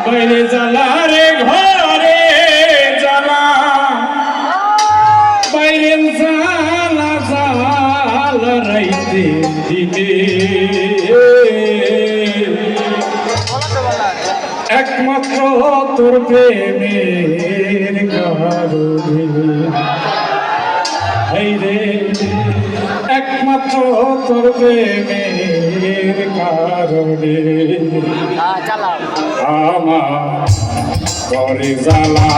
বাইরে জ্বালা রে ঘরে জ্বালা বাইরে জ্বালা জ্বালা রাইতে দিনে একমাত্র তোর প্রেমের কারণে রে একমাত্র তোর প্রেমের কারণে আমার ঘরে জ্বালা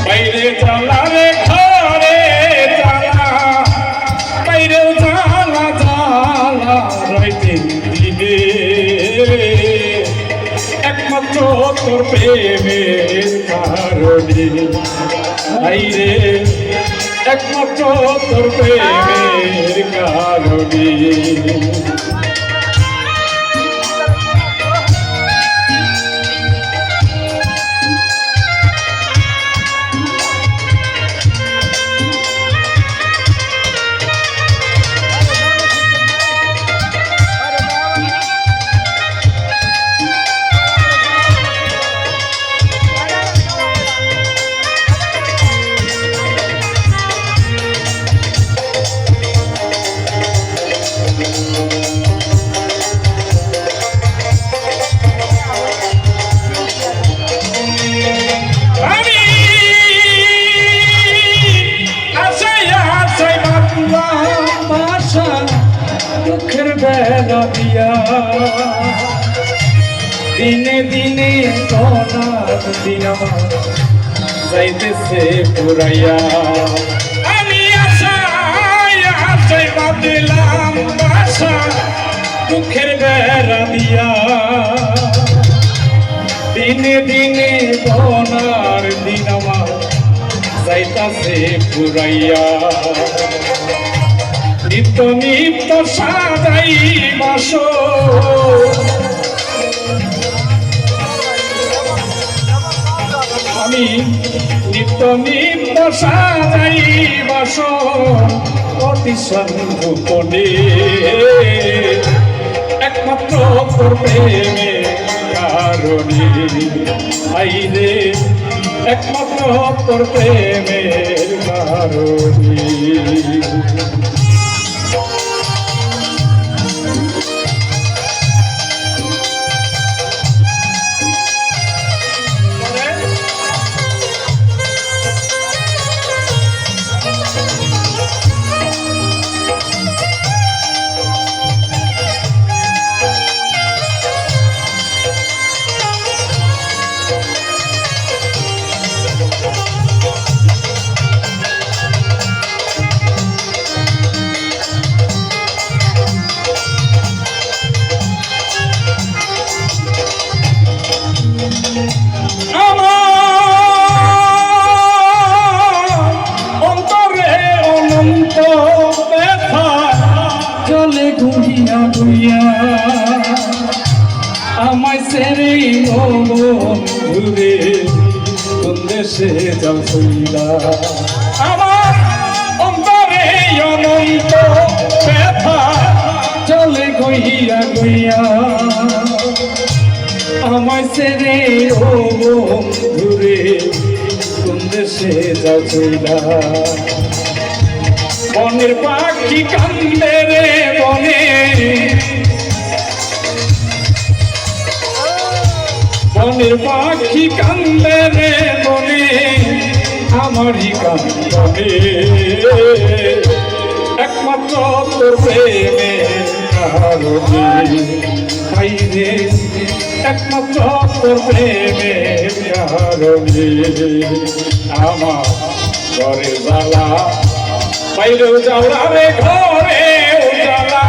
বাইরে জ্বালা রে ঘরে জ্বালা বাইরে জ্বালা জ্বালা রাইতে দিনে একমাত্র তোর প্রেমের কারণে রে একমাত্র তোর প্রেমের কারণে দুঃখের বেলা দিয়া দিনে দিনে সোনার দিন যাইতেছে পুরাইয়া আমি আশায় আশায় বাঁধলাম বাসা দুঃখের বেলা দিয়া দিনে দিনে সোনার দিন যাইতেছে পুরাইয়া নিত্য নিত্য সাজাই বাস আমি নিত্য নিত্য সাজাই বাস অতি সন্তুপনে একমাত্র তোর প্রেমের কারণে আইরে একমাত্র তোর প্রেমের কারণে চলে ঘুরিয়া ঘুরিয়া আমায় সেরে ঘুরে কোন দেশে যাও সইলা আমার অন্তরে অনন্ত ব্যথা চলে ঘুরিয়া ঘুরিয়া আমায় সেরে ঘুরে কোন দেশে যাও সইলা বনের পাখি কান্দে রে বনে বনের পাখি কান্দে রে বনে আমারই কান্দে একমাত্র তোর প্রেমের কারণে রে একমাত্র তোর প্রেমের কারণে আমার ঘরে জ্বালা বাইরেও জ্বালা রে ঘরে জ্বালা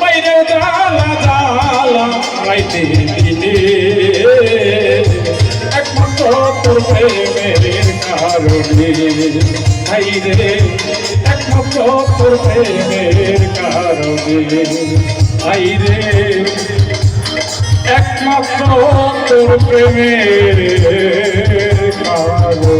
বাইরেও জ্বালা জ্বালা রাইতে দিনে একমাত্র তোর প্রেমের কারণে রে একমাত্র তোর প্রেমের কারণে রে একমাত্র তোর প্রেমের কারণে